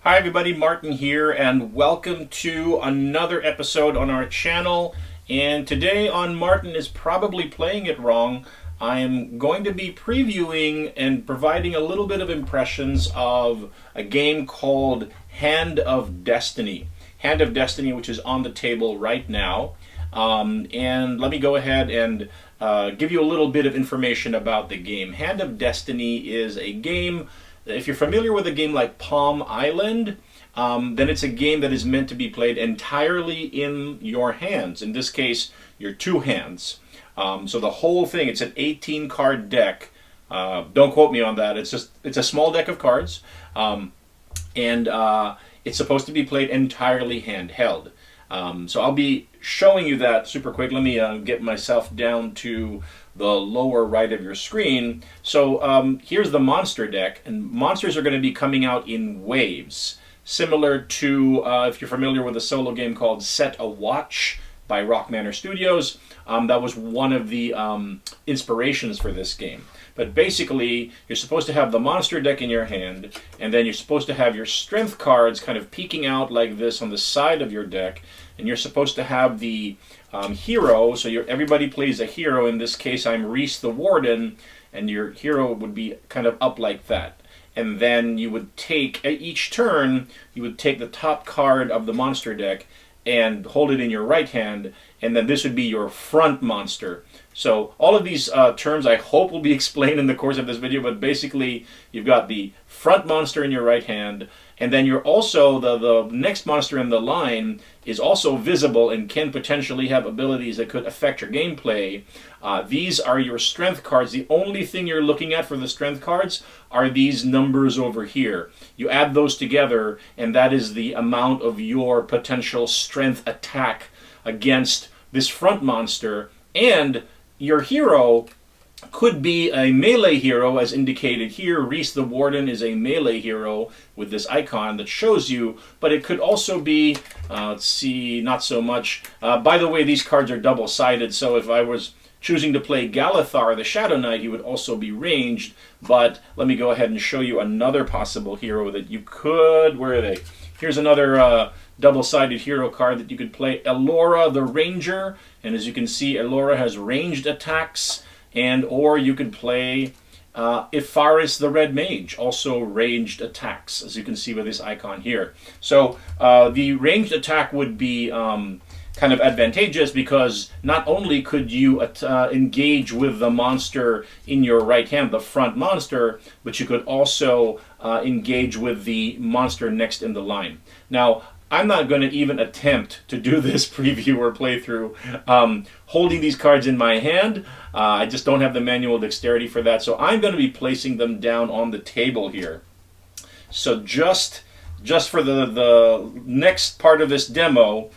Hi everybody, Martin here, and welcome to another episode on our channel. And today on Martin is Probably Playing It Wrong, I am going to be previewing and providing a little bit of impressions of a game called Hand of Destiny. Hand of Destiny, which is on the table right now. And let me go ahead and give you a little bit of information about the game. Hand of Destiny is a game. If you're familiar with a game like Palm Island, then it's a game that is meant to be played entirely in your hands. In this case, your two hands. So the whole thing, it's an 18-card deck. Don't quote me on that. It's a small deck of cards, and it's supposed to be played entirely handheld. So I'll be showing you that super quick. Let me get myself down to the lower right of your screen. So here's the monster deck, and monsters are going to be coming out in waves, similar to if you're familiar with a solo game called Set a Watch by Rock Manor Studios. That was one of the inspirations for this game. But basically, you're supposed to have the monster deck in your hand, and then you're supposed to have your strength cards kind of peeking out like this on the side of your deck, and you're supposed to have the hero, so everybody plays a hero. In this case, I'm Reese the Warden, and your hero would be kind of up like that. And then you would take, at each turn, you would take the top card of the monster deck and hold it in your right hand, and then this would be your front monster. So all of these terms I hope will be explained in the course of this video, but basically you've got the front monster in your right hand, and then you're also, the next monster in the line is also visible and can potentially have abilities that could affect your gameplay. These are your strength cards. The only thing you're looking at for the strength cards are these numbers over here. You add those together, and that is the amount of your potential strength attack against this front monster. And your hero could be a melee hero, as indicated here. Reese the Warden is a melee hero with this icon that shows you, but it could also be, let's see, not so much. By the way, these cards are double-sided, so if I was choosing to play Galithar, the Shadow Knight, he would also be ranged. But let me go ahead and show you another possible hero that you could, where are they? Here's another double-sided hero card that you could play, Elora the Ranger, and as you can see, Elora has ranged attacks. And or you could play Ifaris the Red Mage, also ranged attacks, as you can see with this icon here. So the ranged attack would be kind of advantageous because not only could you engage with the monster in your right hand, the front monster, but you could also engage with the monster next in the line. Now, I'm not going to even attempt to do this preview or playthrough holding these cards in my hand. I just don't have the manual dexterity for that, so I'm going to be placing them down on the table here. So just for the next part of this demo,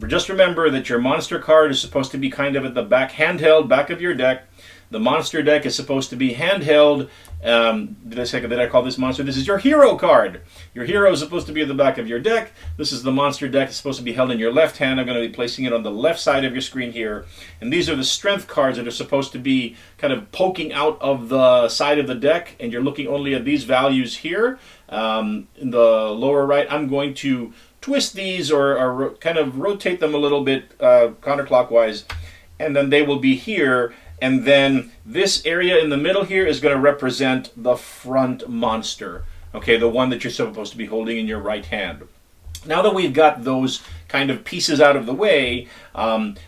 just remember that your monster card is supposed to be kind of at the back, handheld, back of your deck. The monster deck is supposed to be handheld. Did I call this monster? This is your hero card. Your hero is supposed to be at the back of your deck. This is the monster deck. It's supposed to be held in your left hand. I'm going to be placing it on the left side of your screen here. And these are the strength cards that are supposed to be kind of poking out of the side of the deck. And you're looking only at these values here in the lower right. I'm going to twist these or kind of rotate them a little bit counterclockwise. And then they will be here. And then this area in the middle here is going to represent the front monster. Okay, the one that you're supposed to be holding in your right hand. Now that we've got those kind of pieces out of the way,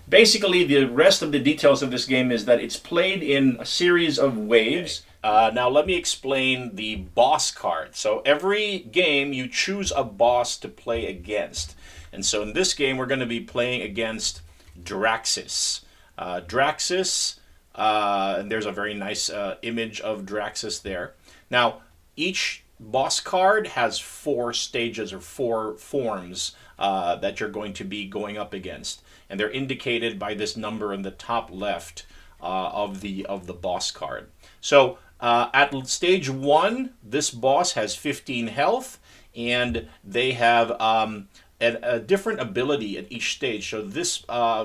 basically the rest of the details of this game is that it's played in a series of waves. Now let me explain the boss card. So every game you choose a boss to play against. And so in this game we're going to be playing against Draxus. And there's a very nice image of Draxus there. Now, each boss card has 4 stages or 4 forms that you're going to be going up against, and they're indicated by this number in the top left of the boss card. So at stage 1, this boss has 15 health, and they have a different ability at each stage. So this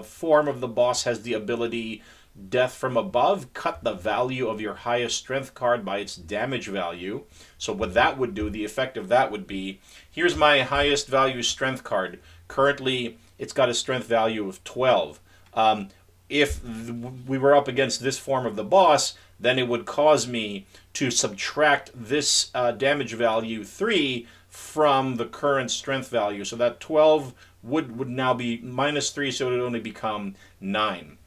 form of the boss has the ability Death from above, cut the value of your highest strength card by its damage value. So what that would do, the effect of that would be, here's my highest value strength card. Currently, it's got a strength value of 12. If we were up against this form of the boss, then it would cause me to subtract this damage value 3 from the current strength value. So that 12 would now be minus 3, so it would only become 9.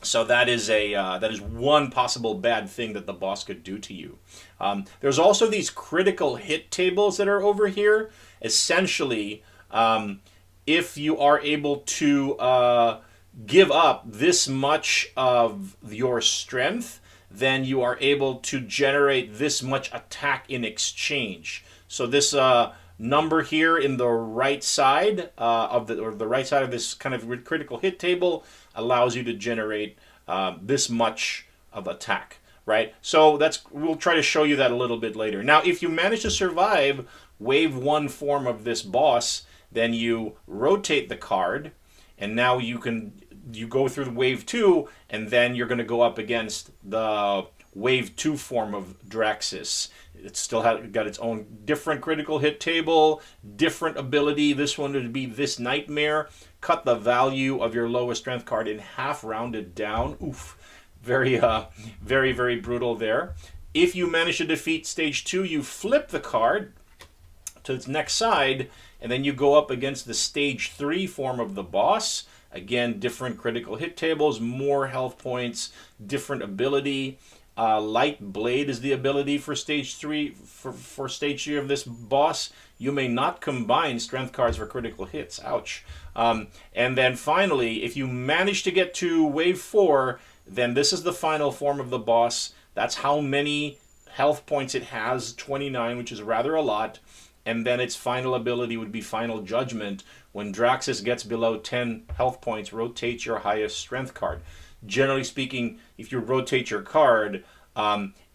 So that is one possible bad thing that the boss could do to you. There's also these critical hit tables that are over here. Essentially, if you are able to give up this much of your strength, then you are able to generate this much attack in exchange. So this number here in the right side of the right side of this kind of critical hit table allows you to generate this much of attack, right? So we'll try to show you that a little bit later. Now, if you manage to survive wave 1 form of this boss, then you rotate the card, and now you go through the wave 2, and then you're going to go up against the wave 2 form of Draxus. It's still got its own different critical hit table, different ability. This one would be this Nightmare. Cut the value of your lowest strength card in half, rounded down. Oof. Very, very brutal there. If you manage to defeat stage 2, you flip the card to its next side, and then you go up against the stage 3 form of the boss. Again, different critical hit tables, more health points, different ability. Light Blade is the ability for stage 3 for stage 3 of this boss. You may not combine strength cards for critical hits. Ouch. And then finally, if you manage to get to wave 4, then this is the final form of the boss. That's how many health points it has, 29, which is rather a lot. And then its final ability would be Final Judgment. When Draxus gets below 10 health points, rotate your highest strength card. Generally speaking, if you rotate your card,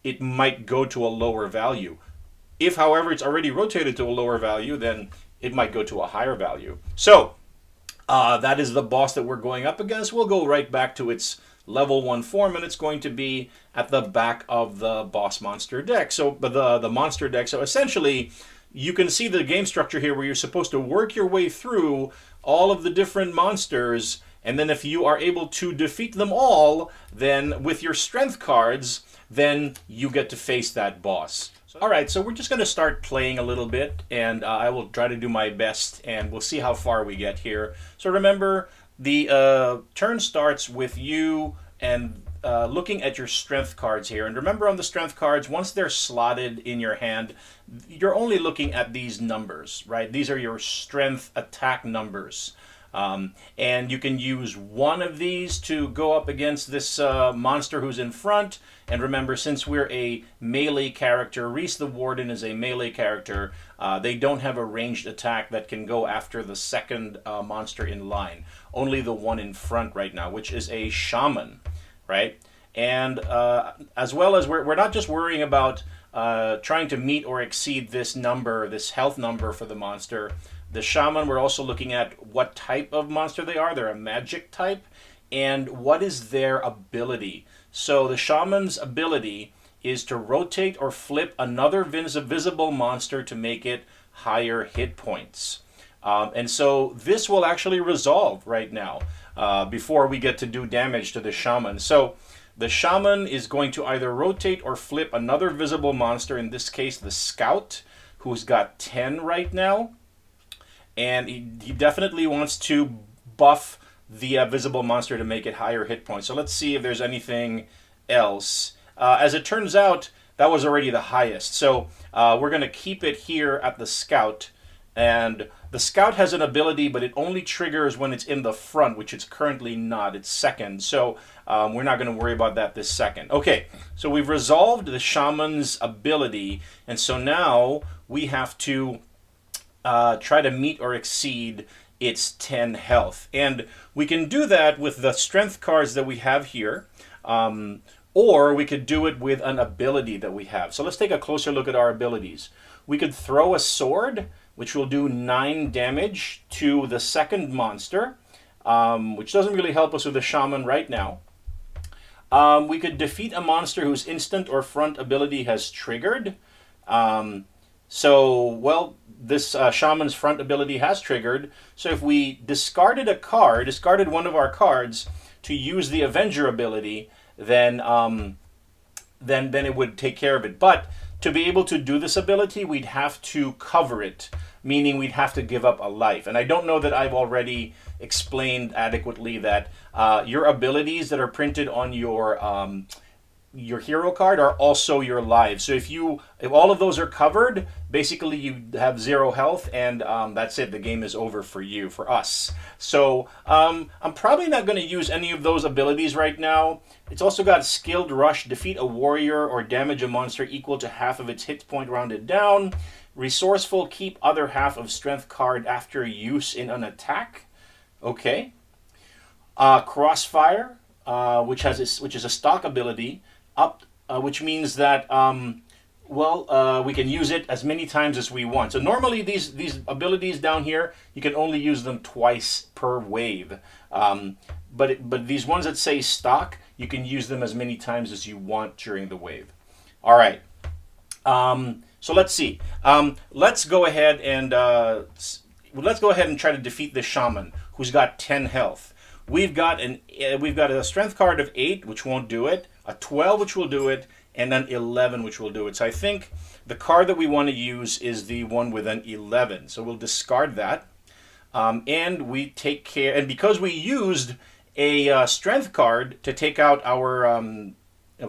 it might go to a lower value. If, however, it's already rotated to a lower value, then it might go to a higher value. So, that is the boss that we're going up against. We'll go right back to its level 1 form, and it's going to be at the back of the boss monster deck. So, the monster deck. So, essentially, you can see the game structure here where you're supposed to work your way through all of the different monsters, and then if you are able to defeat them all, then with your strength cards, then you get to face that boss. Alright, so we're just going to start playing a little bit, and I will try to do my best, and we'll see how far we get here. So remember, the turn starts with you and looking at your strength cards here. And remember, on the strength cards, once they're slotted in your hand, you're only looking at these numbers, right? These are your strength attack numbers. And you can use one of these to go up against this monster who's in front. And remember, since we're a melee character, Reese the Warden is a melee character, they don't have a ranged attack that can go after the second monster in line. Only the one in front right now, which is a shaman, right? And as well as we're not just worrying about trying to meet or exceed this number, this health number for the monster. The shaman, we're also looking at what type of monster they are. They're a magic type. And what is their ability? So the shaman's ability is to rotate or flip another visible monster to make it higher hit points. And so this will actually resolve right now before we get to do damage to the shaman. So the shaman is going to either rotate or flip another visible monster, in this case the scout, who's got 10 right now. And he definitely wants to buff the visible monster to make it higher hit points. So let's see if there's anything else. As it turns out, that was already the highest. So we're going to keep it here at the scout. And the scout has an ability, but it only triggers when it's in the front, which it's currently not. It's second. So we're not going to worry about that this second. Okay, so we've resolved the shaman's ability. And so now we have to try to meet or exceed its 10 health. And we can do that with the strength cards that we have here, or we could do it with an ability that we have. So let's take a closer look at our abilities. We could throw a sword, which will do 9 damage to the second monster, which doesn't really help us with the shaman right now. We could defeat a monster whose instant or front ability has triggered. Well, this shaman's front ability has triggered. So if we discarded one of our cards to use the Avenger ability, then it would take care of it. But to be able to do this ability, we'd have to cover it, meaning we'd have to give up a life. And I don't know that I've already explained adequately that your abilities that are printed on your hero card are also your lives. So if all of those are covered, basically you have 0 health, and that's it. The game is over for you, for us. So I'm probably not going to use any of those abilities right now. It's also got Skilled Rush, defeat a warrior or damage a monster equal to half of its hit point rounded down. Resourceful, keep other half of strength card after use in an attack. Okay. Crossfire, which is a stock ability, which means that we can use it as many times as we want. So normally these abilities down here, you can only use them twice per wave. But these ones that say stock, you can use them as many times as you want during the wave. All right. So let's see. Let's go ahead and try to defeat this shaman who's got 10 health. We've got a strength card of 8, which won't do it, a 12, which will do it, and an 11, which will do it. So I think the card that we want to use is the one with an 11. So we'll discard that, and we take care. And because we used a strength card to take out our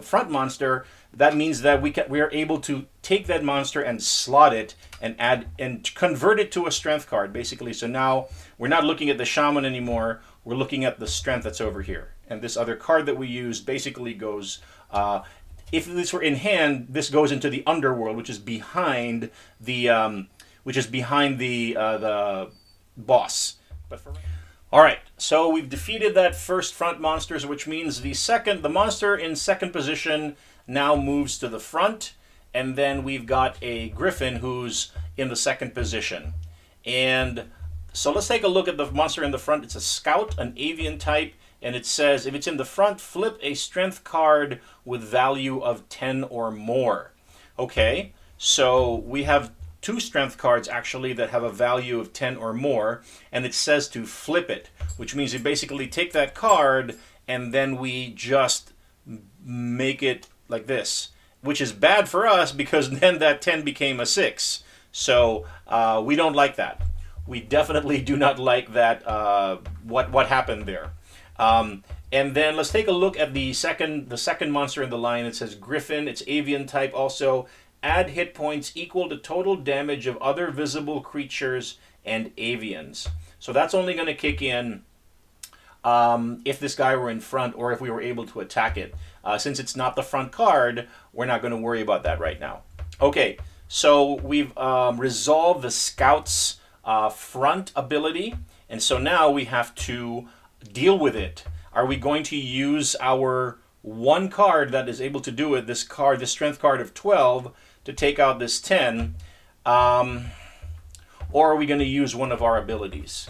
front monster, that means that we are able to take that monster and slot it and add and convert it to a strength card, basically. So now we're not looking at the shaman anymore. We're looking at the strength that's over here. And this other card that we used basically goes, if this were in hand, this goes into the underworld, which is behind the boss. All right, so we've defeated that first front monster, which means the monster in second position now moves to the front, and then we've got a griffin who's in the second position. And so let's take a look at the monster in the front. It's a scout, an avian type, and it says if it's in the front, flip a strength card with value of 10 or more. Okay, so we have 2 strength cards actually that have a value of 10 or more, and it says to flip it, which means you basically take that card and then we just make it like this, which is bad for us because then that 10 became a 6. So we don't like that. We definitely do not like that, what happened there. And then let's take a look at the second monster in the line. It says Griffin. It's avian type also. Add hit points equal to total damage of other visible creatures and avians. So that's only going to kick in if this guy were in front or if we were able to attack it. Since it's not the front card, we're not going to worry about that right now. Okay, so we've resolved the scout's front ability, and so now we have to deal with it. Are we going to use our one card that is able to do it, this strength card of 12, to take out this 10, or are we going to use one of our abilities?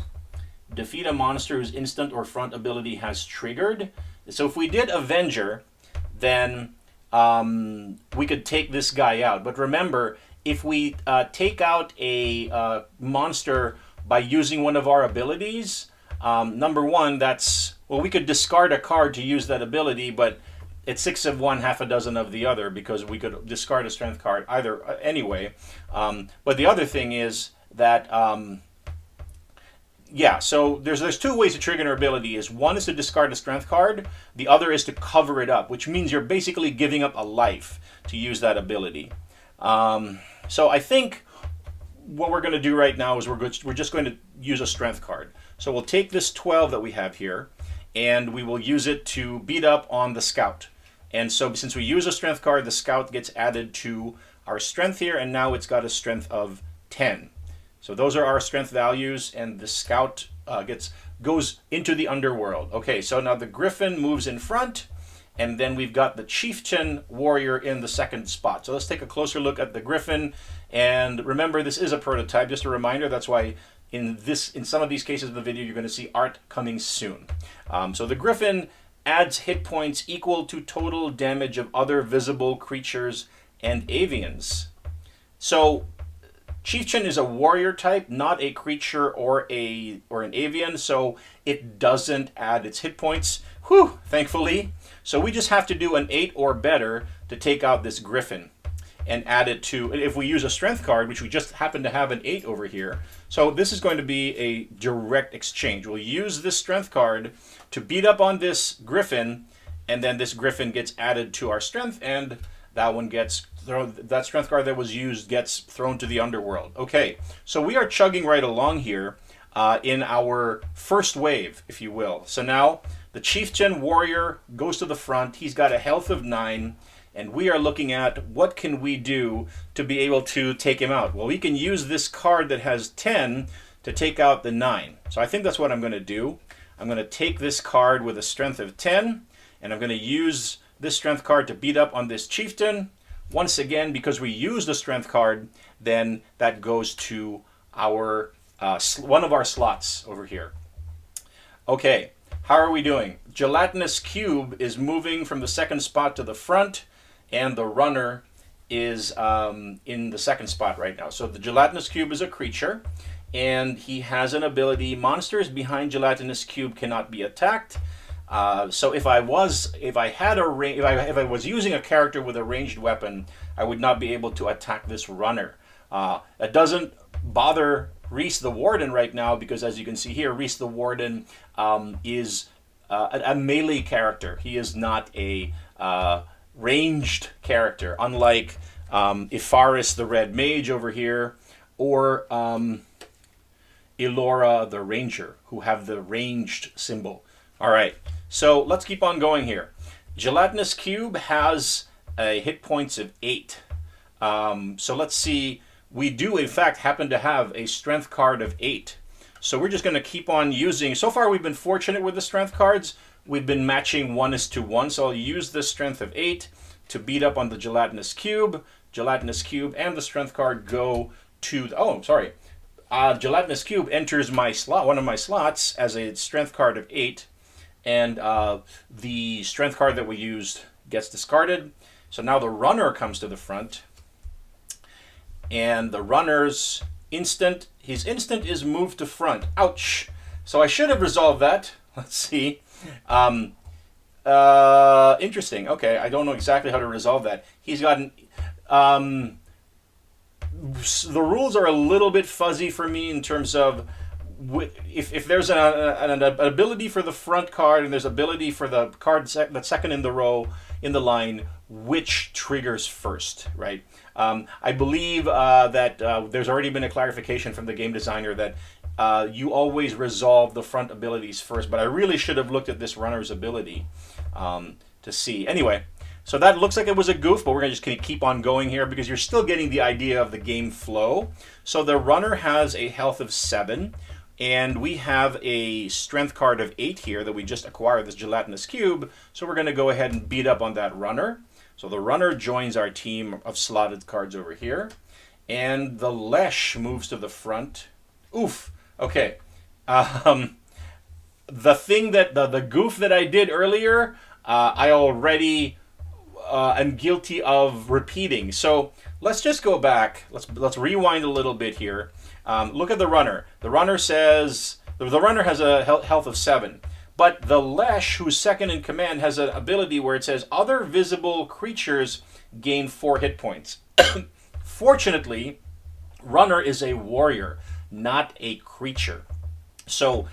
Defeat a monster whose instant or front ability has triggered. So if we did Avenger, then we could take this guy out. But remember, if we take out a monster by using one of our abilities, number one, we could discard a card to use that ability, but it's 6 of one, half a dozen of the other, because we could discard a strength card anyway. But the other thing is that, so there's 2 ways to trigger an ability. One is to discard a strength card. The other is to cover it up, which means you're basically giving up a life to use that ability. So I think what we're going to do right now is we're just going to use a strength card. So we'll take this 12 that we have here, and we will use it to beat up on the scout. And so since we use a strength card, the scout gets added to our strength here, and now it's got a strength of 10. So those are our strength values, and the scout goes into the underworld. Okay, so now the griffin moves in front, and then we've got the chieftain warrior in the second spot. So let's take a closer look at the griffin. And remember, this is a prototype. Just a reminder, that's why in some of these cases of the video, you're going to see art coming soon. So the griffin adds hit points equal to total damage of other visible creatures and avians. So Chieftain is a warrior type, not a creature or an avian, so it doesn't add its hit points. Whew, thankfully. So we just have to do an 8 or better to take out this griffin and add it to, if we use a strength card, which we just happen to have an 8 over here. So this is going to be a direct exchange. We'll use this strength card to beat up on this griffin, and then this griffin gets added to our strength, and that one gets thrown, that strength card that was used gets thrown to the underworld. Okay, so we are chugging right along here in our first wave, if you will. So now the Chieftain Warrior goes to the front. He's got a health of 9. And we are looking at what can we do to be able to take him out. Well, we can use this card that has 10 to take out the 9. So I think that's what I'm going to do. I'm going to take this card with a strength of 10, and I'm going to use this strength card to beat up on this chieftain. Once again, because we used the strength card, then that goes to our one of our slots over here. Okay, how are we doing? Gelatinous Cube is moving from the second spot to the front, and the runner is in the second spot right now. So the Gelatinous Cube is a creature, and he has an ability: monsters behind Gelatinous Cube cannot be attacked. So if I was using a character with a ranged weapon, I would not be able to attack this runner. That doesn't bother Reese the Warden right now, because as you can see here, Reese the Warden is a melee character. He is not a ranged character, unlike Ifaris the Red Mage over here, or Elora the Ranger, who have the ranged symbol. All right, so let's keep on going here. Gelatinous Cube has hit points of 8. So let's see. We do, in fact, happen to have a strength card of 8. So we're just going to keep on using. So far, we've been fortunate with the strength cards. We've been matching 1:1. So I'll use this strength of 8 to beat up on the Gelatinous Cube. Gelatinous Cube and the strength card go to... Gelatinous Cube enters my slot, one of my slots, as a strength card of 8. And the strength card that we used gets discarded. So now the runner comes to the front. And the runner's instant, his instant is moved to front. Ouch. So I should have resolved that. Let's see. Interesting. Okay, I don't know exactly how to resolve that. He's gotten... the rules are a little bit fuzzy for me in terms of if there's an ability for the front card and there's ability for the card that's second in the row in the line, which triggers first, right? I believe that there's already been a clarification from the game designer that you always resolve the front abilities first, but I really should have looked at this runner's ability to see. Anyway, so that looks like it was a goof, but we're just going to keep on going here because you're still getting the idea of the game flow. So the runner has a health of 7, and we have a strength card of 8 here that we just acquired, this Gelatinous Cube. So we're going to go ahead and beat up on that runner. So the runner joins our team of slotted cards over here. And the Lesh moves to the front. Oof. Okay. The thing that, the goof that I did earlier, I already am guilty of repeating. So let's just go back. Let's rewind a little bit here. Look at the runner. The runner says, the runner has a health of 7. But the Lesh, who's second in command, has an ability where it says other visible creatures gain 4 hit points. Fortunately, runner is a warrior, not a creature. So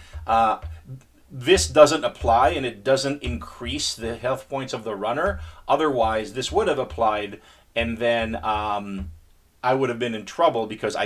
this doesn't apply, and it doesn't increase the health points of the runner. Otherwise, this would have applied, and then I would have been in trouble because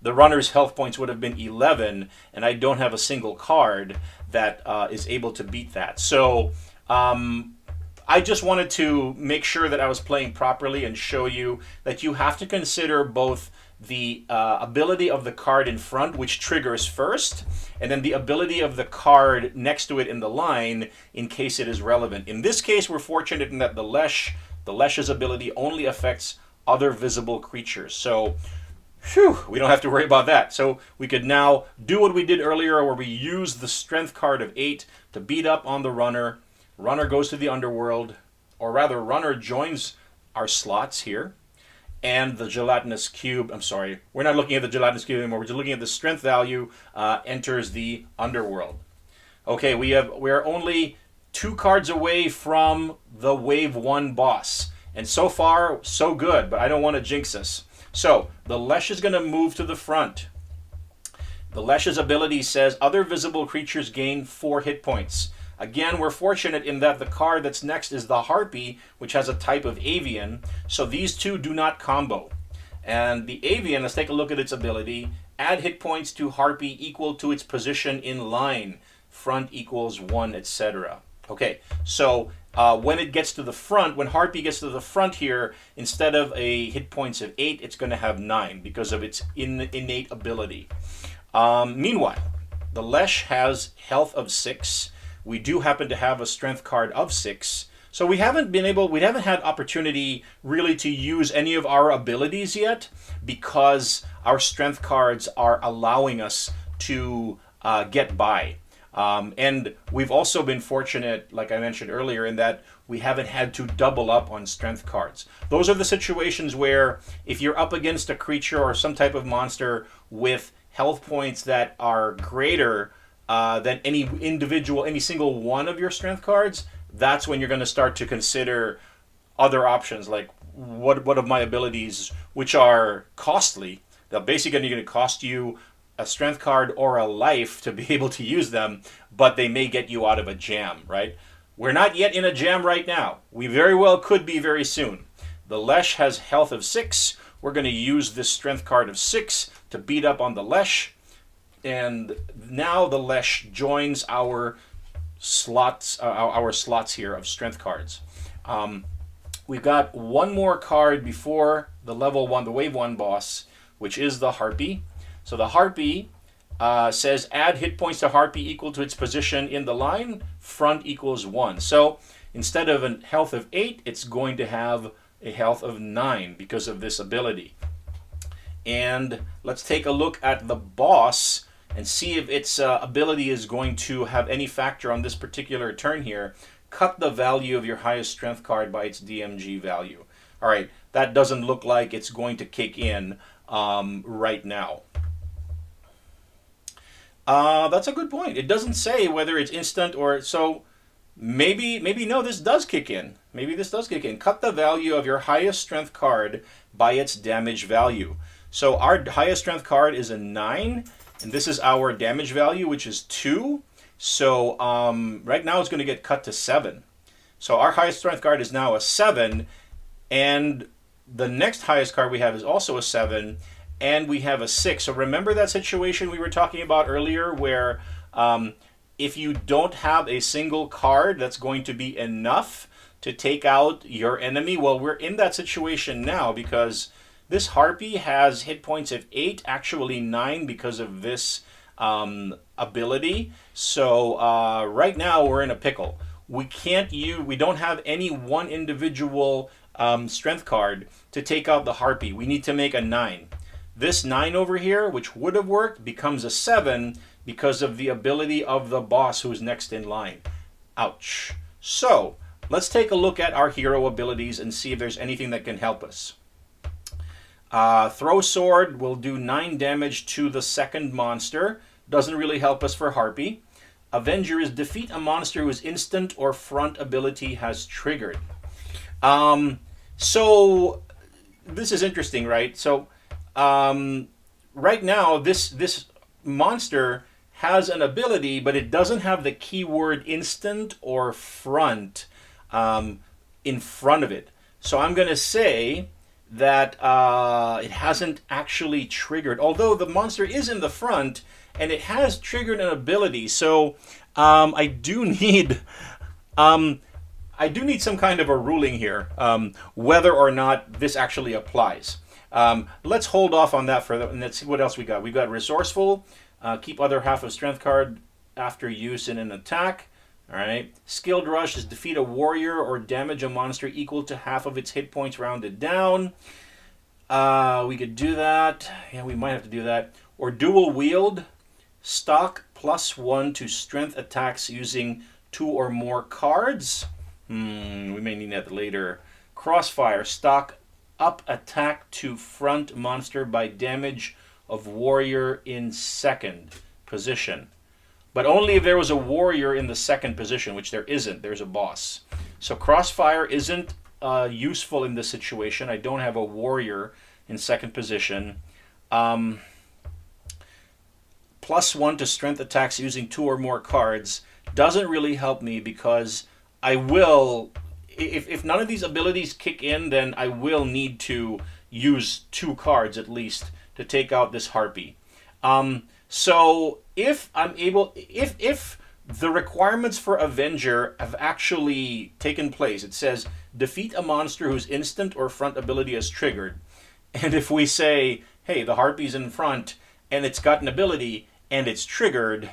the runner's health points would have been 11, and I don't have a single card that is able to beat that. So I just wanted to make sure that I was playing properly and show you that you have to consider both the ability of the card in front, which triggers first, and then the ability of the card next to it in the line in case it is relevant. In this case, we're fortunate in that the Lesh's ability only affects other visible creatures. So we don't have to worry about that. So we could now do what we did earlier where we use the strength card of 8 to beat up on the runner. Runner goes to the underworld, or rather, runner joins our slots here, and the gelatinous cube. I'm sorry, we're not looking at the gelatinous cube anymore. We're just looking at the strength value. Enters the underworld. Okay, we're only 2 cards away from the Wave 1 boss. And so far, so good, but I don't want to jinx us. So, the Lesh is going to move to the front. The Lesh's ability says, other visible creatures gain 4 hit points. Again, we're fortunate in that the card that's next is the Harpy, which has a type of avian. So these two do not combo. And the avian, let's take a look at its ability. Add hit points to Harpy equal to its position in line. Front equals 1, etc. Okay, so when it gets to the front, when Harpy gets to the front here, instead of a hit points of 8, it's going to have 9 because of its innate ability. Meanwhile, the Lesh has health of 6. We do happen to have a strength card of 6. So we haven't had opportunity really to use any of our abilities yet because our strength cards are allowing us to get by. And we've also been fortunate, like I mentioned earlier, in that we haven't had to double up on strength cards. Those are the situations where if you're up against a creature or some type of monster with health points that are greater than any single one of your strength cards, that's when you're going to start to consider other options, like what of my abilities, which are costly, they're basically going to cost you a strength card or a life to be able to use them, but they may get you out of a jam, right? We're not yet in a jam right now. We very well could be very soon. The Lesh has health of 6. We're going to use this strength card of 6 to beat up on the Lesh. And now the Lesh joins our slots here of strength cards. We've got one more card before the level 1, the Wave 1 boss, which is the Harpy. So the Harpy says add hit points to Harpy equal to its position in the line, front equals 1. So instead of a health of 8, it's going to have a health of 9 because of this ability. And let's take a look at the boss and see if its ability is going to have any factor on this particular turn here. Cut the value of your highest strength card by its DMG value. All right, that doesn't look like it's going to kick in right now. That's a good point. It doesn't say whether it's instant or so. Maybe no, this does kick in. Maybe this does kick in. Cut the value of your highest strength card by its damage value. So our highest strength card is a 9, and this is our damage value, which is 2. So right now it's going to get cut to 7. So our highest strength card is now a 7, and the next highest card we have is also a 7, and we have a 6. So remember that situation we were talking about earlier where if you don't have a single card that's going to be enough to take out your enemy, well, we're in that situation now because this Harpy has hit points of 8, actually 9 because of this ability. So right now we're in a pickle. We don't have any one individual strength card to take out the Harpy. We need to make a 9. This 9 over here, which would have worked, becomes a 7 because of the ability of the boss who's next in line. Ouch. So let's take a look at our hero abilities and see if there's anything that can help us. Throw Sword will do 9 damage to the second monster. Doesn't really help us for Harpy. Avenger is defeat a monster whose instant or front ability has triggered. So this is interesting, right? So right now this monster has an ability, but it doesn't have the keyword instant or front in front of it. So I'm going to say that it hasn't actually triggered, although the monster is in the front and it has triggered an ability. So I do need some kind of a ruling here, whether or not this actually applies. Let's hold off on that further, and let's see what else we got. We got Resourceful, keep other half of strength card after use in an attack. All right. Skilled Rush is defeat a warrior or damage a monster equal to half of its hit points rounded down. We could do that. Yeah, we might have to do that. Or Dual Wield, stock +1 to strength attacks using 2 or more cards. We may need that later. Crossfire, stock up attack to front monster by damage of warrior in second position. But only if there was a warrior in the second position, which there isn't. There's a boss. So Crossfire isn't useful in this situation. I don't have a warrior in second position. +1 to strength attacks using 2 or more cards doesn't really help me, because I will, if none of these abilities kick in, then I will need to use 2 cards at least to take out this harpy. So if I'm able, if the requirements for Avenger have actually taken place, it says defeat a monster whose instant or front ability is triggered. And if we say, hey, the harpy's in front and it's got an ability and it's triggered,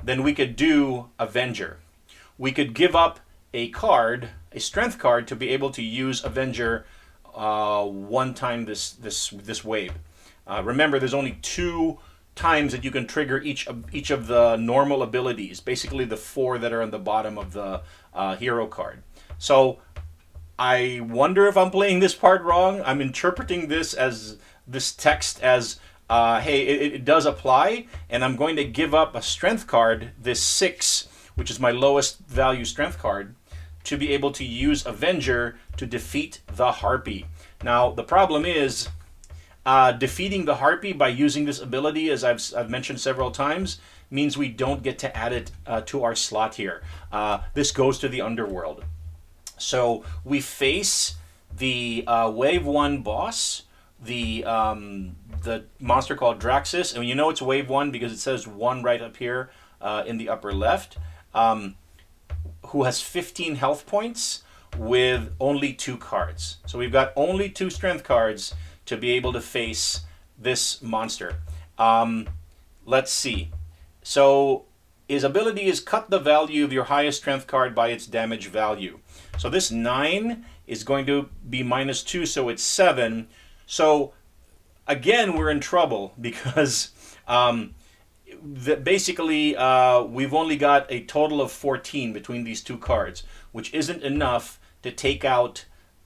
then we could do Avenger. We could give up a card, a strength card, to be able to use Avenger one time this wave. Remember, there's only 2 times that you can trigger each of the normal abilities, basically the 4 that are on the bottom of the hero card. So I wonder if I'm playing this part wrong. I'm interpreting this text as hey, it does apply, and I'm going to give up a strength card, this 6, which is my lowest value strength card, to be able to use Avenger to defeat the harpy. Now the problem is, defeating the harpy by using this ability, as I've mentioned several times, means we don't get to add it to our slot here. This goes to the underworld. So we face the Wave 1 boss, the monster called Draxus, and you know it's Wave 1 because it says 1 right up here in the upper left, who has 15 health points with only 2 cards. So we've got only 2 strength cards to be able to face this monster. Let's see. So his ability is cut the value of your highest strength card by its damage value. So this 9 is going to be -2, so it's 7. So again, we're in trouble because basically we've only got a total of 14 between these 2 cards, which isn't enough to take out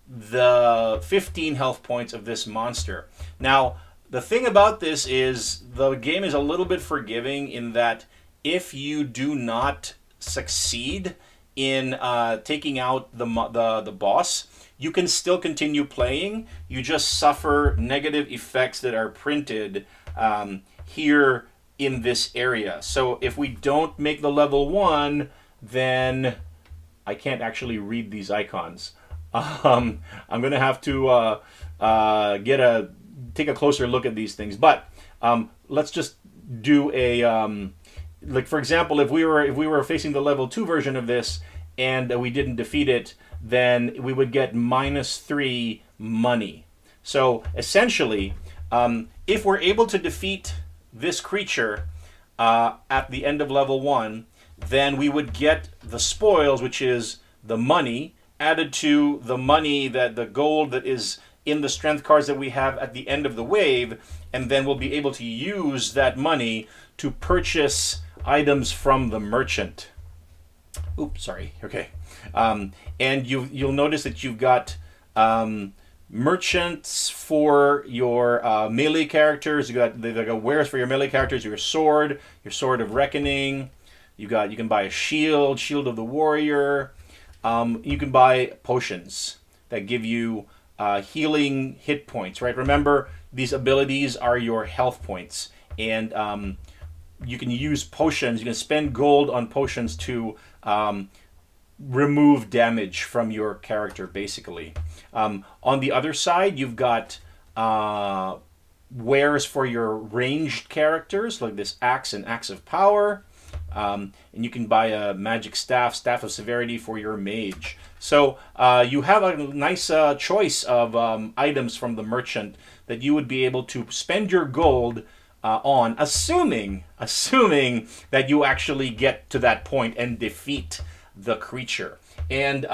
the 15 health points of this monster. Now, the thing about this is the game is a little bit forgiving in that if you do not succeed in taking out the boss, you can still continue playing. You just suffer negative effects that are printed here in this area. So if we don't make the level 1, then I can't actually read these icons. I'm going to have to take a closer look at these things. But let's just do a like, for example, if we were facing the level 2 version of this and we didn't defeat it, then we would get -3 money. So essentially, if we're able to defeat this creature at the end of level 1, then we would get the spoils, which is the money, added to the money, that the gold that is in the strength cards that we have at the end of the wave, and then we'll be able to use that money to purchase items from the merchant. Oops, sorry. Okay. And you'll notice that you've got merchants for your melee characters. They've got wares for your melee characters. Your sword of reckoning. You can buy a shield of the warrior. You can buy potions that give you healing hit points, right? Remember, these abilities are your health points, and you can use potions. You can spend gold on potions to remove damage from your character, basically. On the other side, you've got wares for your ranged characters, like this axe and axe of power. And you can buy a magic staff of severity for your mage. So you have a nice choice of items from the merchant that you would be able to spend your gold on, assuming that you actually get to that point and defeat the creature. And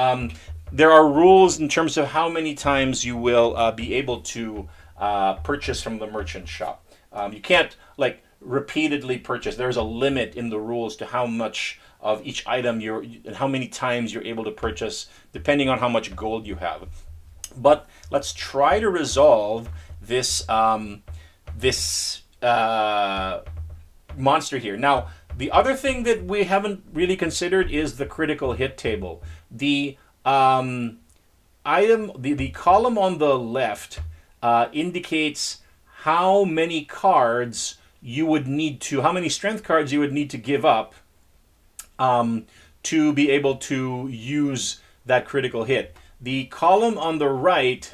there are rules in terms of how many times you will be able to purchase from the merchant shop. You can't, like, repeatedly purchase. There's a limit in the rules to how much of each item and how many times you're able to purchase, depending on how much gold you have. But let's try to resolve this monster here. Now, the other thing that we haven't really considered is the critical hit table. The the column on the left indicates how many cards you would need to, how many strength cards you would need to give up to be able to use that critical hit. The column on the right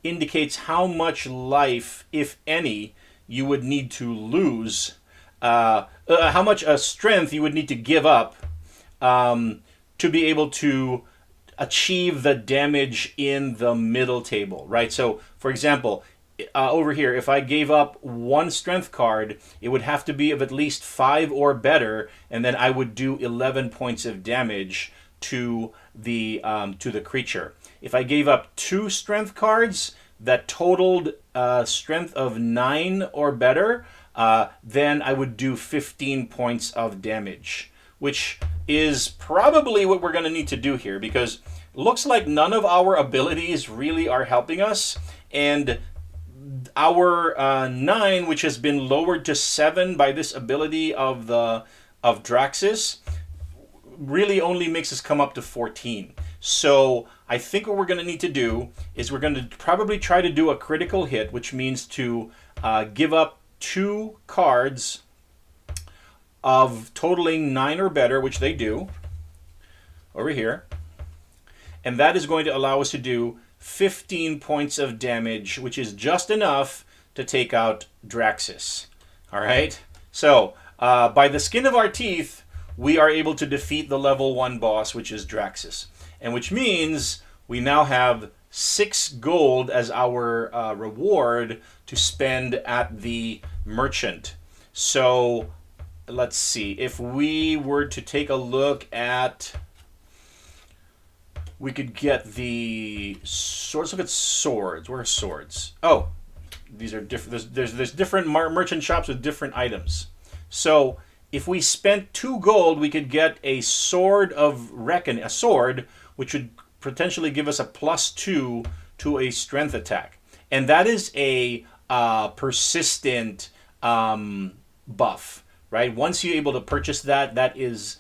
indicates how much life, if any, you would need to lose, how much strength you would need to give up to be able to achieve the damage in the middle table, right? So, for example, over here, if I gave up one strength card, it would have to be of at least 5 or better, and then I would do 11 points of damage to the creature. If I gave up 2 strength cards that totaled strength of 9 or better, then I would do 15 points of damage, which is probably what we're going to need to do here, because it looks like none of our abilities really are helping us, and our 9, which has been lowered to 7 by this ability of Draxus, really only makes us come up to 14. So I think what we're going to need to do is we're going to probably try to do a critical hit, which means to give up 2 cards of totaling 9 or better, which they do over here. And that is going to allow us to do 15 points of damage, which is just enough to take out Draxus. All right? So, by the skin of our teeth, we are able to defeat the level 1 boss, which is Draxus. And which means we now have 6 gold as our reward to spend at the merchant. So, let's see. If we were to take a look at... We could get the swords. Look at swords. Where are swords? Oh, these are different. There's different merchant shops with different items. So if we spent 2 gold, we could get a sword of reckoning, a sword which would potentially give us a +2 to a strength attack, and that is a persistent buff, right? Once you're able to purchase that, that is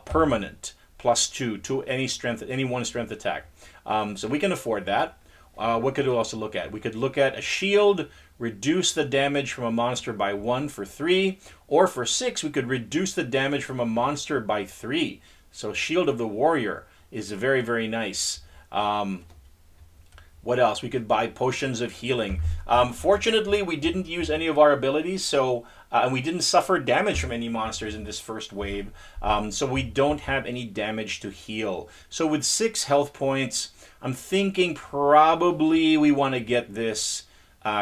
permanent. +2 to any one strength attack. So we can afford that. What could we also look at? We could look at a shield, reduce the damage from a monster by 1 for 3, or for 6 we could reduce the damage from a monster by 3. So Shield of the Warrior is very, very nice. What else? We could buy potions of healing. Fortunately, we didn't use any of our abilities, so and we didn't suffer damage from any monsters in this first wave, so we don't have any damage to heal. So with 6 health points, I'm thinking probably we want to get this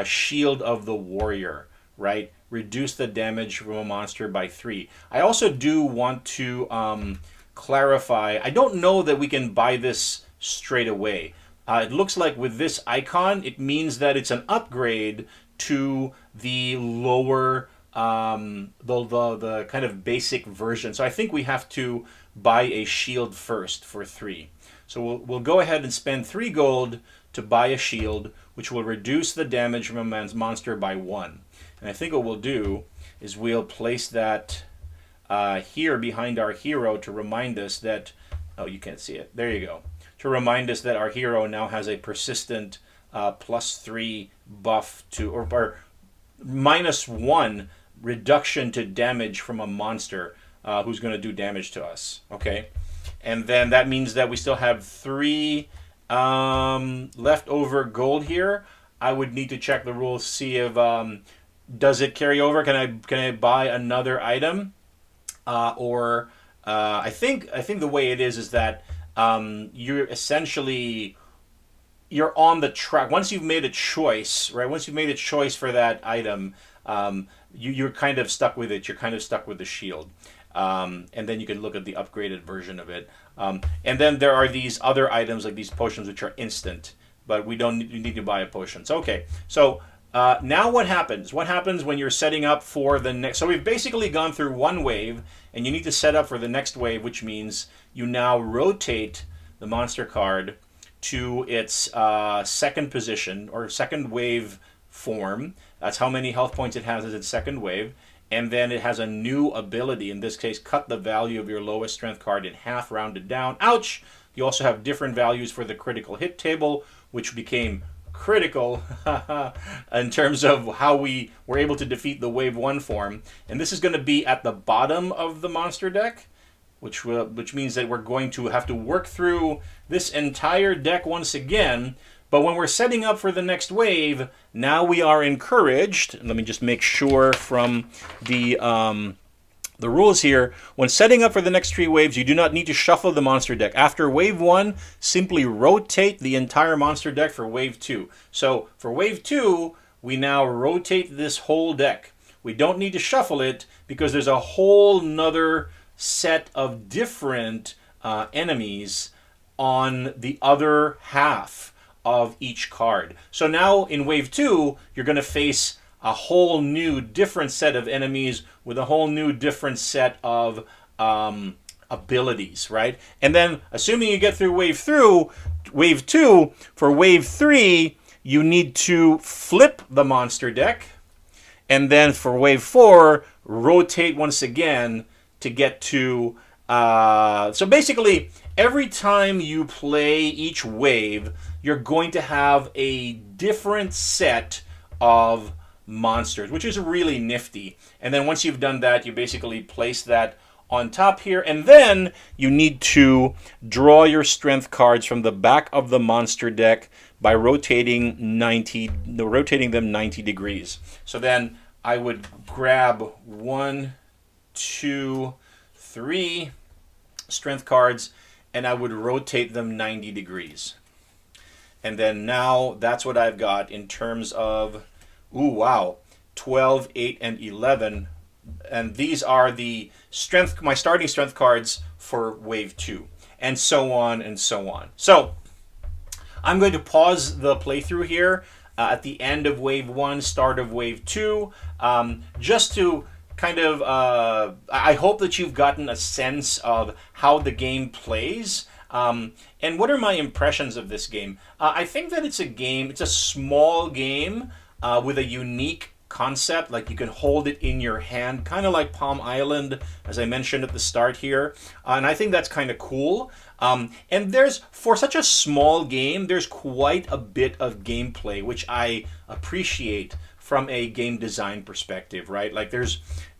Shield of the Warrior, right? Reduce the damage from a monster by 3. I also do want to clarify, I don't know that we can buy this straight away. It looks like with this icon, it means that it's an upgrade to the lower, the kind of basic version. So I think we have to buy a shield first for 3. So we'll go ahead and spend 3 gold to buy a shield, which will reduce the damage from a monster by 1. And I think what we'll do is we'll place that here behind our hero to remind us that, oh, you can't see it. There you go. To remind us that our hero now has a persistent +3 buff to, or -1 reduction to damage from a monster who's going to do damage to us. Okay, and then that means that we still have 3 leftover gold here. I would need to check the rules, see if does it carry over. Can I buy another item, or I think the way it is that. You're on the track. Once you've made a choice, right? Once you've made a choice for that item, you're kind of stuck with it. You're kind of stuck with the shield. And then you can look at the upgraded version of it. And then there are these other items like these potions which are instant, but we don't need to buy a potion. So, okay. So Now what happens? What happens when you're setting up for the next? So we've basically gone through one wave, and you need to set up for the next wave, which means you now rotate the monster card to its second position or second wave form. That's how many health points it has as its second wave. And then it has a new ability, in this case, cut the value of your lowest strength card in half, rounded down. Ouch! You also have different values for the critical hit table, which became critical in terms of how we were able to defeat the Wave 1 form. And this is going to be at the bottom of the monster deck, which means that we're going to have to work through this entire deck once again. But when we're setting up for the next wave, now we are encouraged. Let me just make sure from the rules here. When setting up for the next 3 waves, you do not need to shuffle the monster deck. After wave 1, simply rotate the entire monster deck for wave 2. So for wave 2, we now rotate this whole deck. We don't need to shuffle it because there's a whole nother set of different enemies on the other half of each card. So now in wave 2, you're going to face a whole new different set of enemies with a whole new different set of abilities, right? And then assuming you get through wave 2, for wave 3, you need to flip the monster deck. And then for wave 4, rotate once again to get to... so basically, every time you play each wave, you're going to have a different set of monsters, which is really nifty. And then once you've done that, you basically place that on top here, and then you need to draw your strength cards from the back of the monster deck by rotating them 90 degrees. So then I would grab 1, 2, 3 strength cards, and I would rotate them 90 degrees. And then now that's what I've got in terms of, ooh, wow, 12, 8, and 11. And these are the my starting strength cards for wave 2, and so on and so on. So I'm going to pause the playthrough here at the end of wave 1, start of wave 2, just to kind of, I hope that you've gotten a sense of how the game plays. And what are my impressions of this game? I think that it's a small game with a unique concept. Like, you can hold it in your hand, kind of like Palm Island, as I mentioned at the start here. And I think that's kind of cool. And for such a small game, there's quite a bit of gameplay, which I appreciate from a game design perspective, right? Like,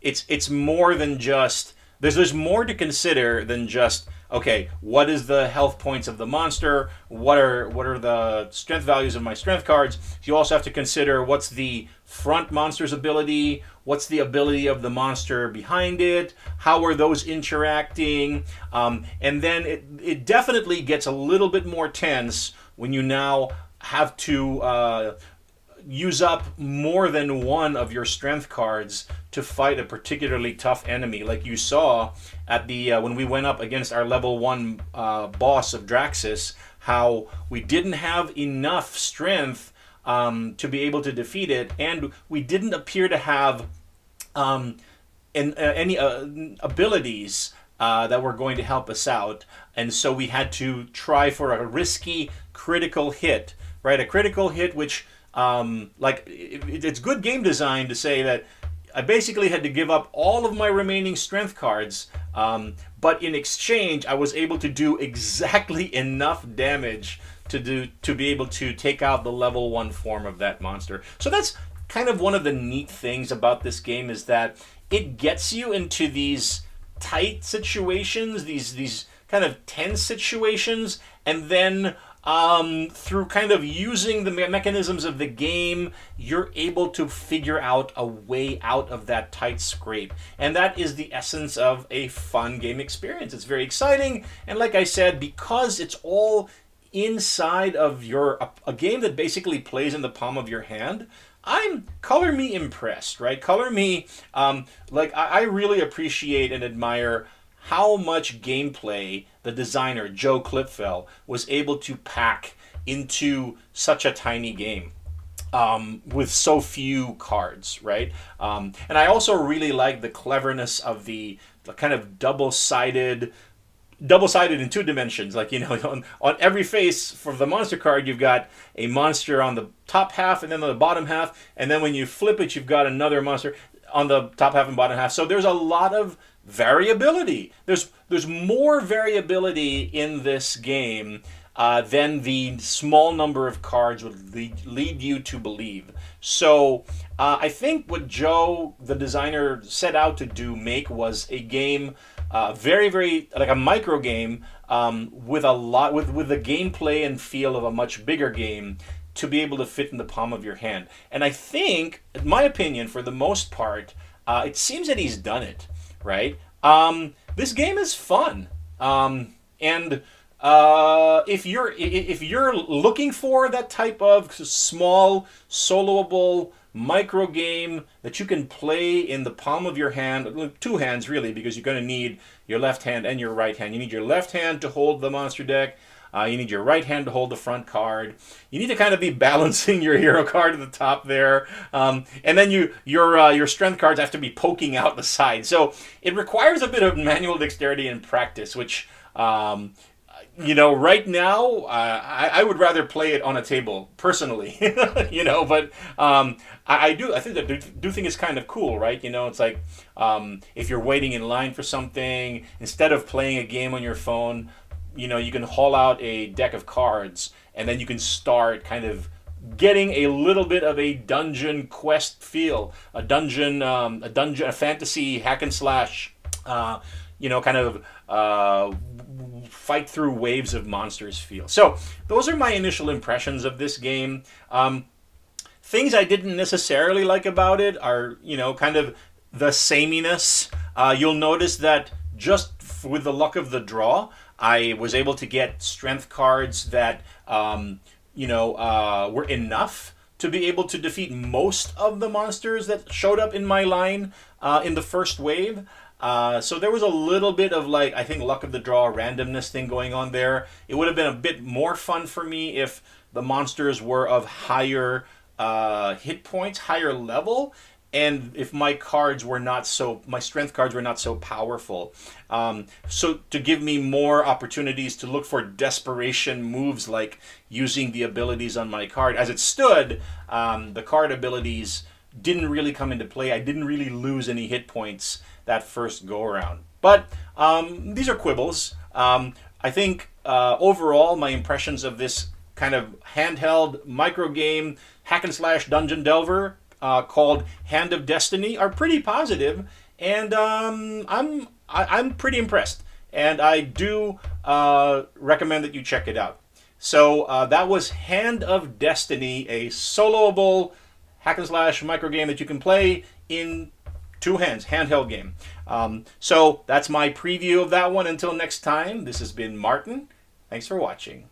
it's more than just, there's more to consider than just, okay, what is the health points of the monster? What are the strength values of my strength cards? You also have to consider what's the front monster's ability, what's the ability of the monster behind it, how are those interacting, and then it definitely gets a little bit more tense when you now have to use up more than one of your strength cards to fight a particularly tough enemy, like you saw at the when we went up against our level 1 boss of Draxus, how we didn't have enough strength to be able to defeat it, and we didn't appear to have any abilities that were going to help us out, and so we had to try for a risky critical hit, right? A critical hit which it's good game design to say that I basically had to give up all of my remaining strength cards, but in exchange I was able to do exactly enough damage to be able to take out the level 1 form of that monster. So that's kind of one of the neat things about this game, is that it gets you into these tight situations, these kind of tense situations, and then through kind of using the mechanisms of the game, you're able to figure out a way out of that tight scrape. And that is the essence of a fun game experience. It's very exciting, and like I said, because it's all inside of a game that basically plays in the palm of your hand, color me impressed, right? Color me, I really appreciate and admire how much gameplay the designer, Joe Klipfel, was able to pack into such a tiny game. with so few cards, right? And I also really like the cleverness of the kind of double-sided in two dimensions. Like, on every face for the monster card, you've got a monster on the top half and then on the bottom half, and then when you flip it, you've got another monster on the top half and bottom half. So there's a lot of variability. There's more variability in this game than the small number of cards would lead you to believe. So I think what Joe, the designer, set out to make was a game, very, very like a micro game, with the gameplay and feel of a much bigger game, to be able to fit in the palm of your hand. And I think, in my opinion, for the most part, it seems that he's done it, right? This game is fun, and if you're looking for that type of small soloable micro game that you can play in the palm of your hand, two hands really, because you're going to need your left hand and your right hand. You need your left hand to hold the monster deck. You need your right hand to hold the front card. You need to kind of be balancing your hero card at the top there, and then your strength cards have to be poking out the side. So it requires a bit of manual dexterity and practice, which right now I would rather play it on a table personally, But I think it's kind of cool, right? It's like if you're waiting in line for something, instead of playing a game on your phone, you can haul out a deck of cards, and then you can start kind of getting a little bit of a dungeon quest feel, a fantasy hack and slash, kind of fight through waves of monsters feel. So those are my initial impressions of this game. Things I didn't necessarily like about it are, kind of the sameness. You'll notice that just with the luck of the draw, I was able to get strength cards that, were enough to be able to defeat most of the monsters that showed up in my line in the first wave. So there was a little bit of, I think, luck of the draw, randomness thing going on there. It would have been a bit more fun for me if the monsters were of higher hit points, higher level, and if my strength cards were not so powerful. So to give me more opportunities to look for desperation moves, like using the abilities on my card. As it stood, the card abilities didn't really come into play. I didn't really lose any hit points that first go around. But these are quibbles. I think overall my impressions of this kind of handheld micro game hack and slash dungeon delver called Hand of Destiny are pretty positive, and I'm pretty impressed, and I do recommend that you check it out. So that was Hand of Destiny, a soloable hack and slash micro game that you can play in two hands, handheld game. So that's my preview of that one. Until next time, this has been Martin. Thanks for watching.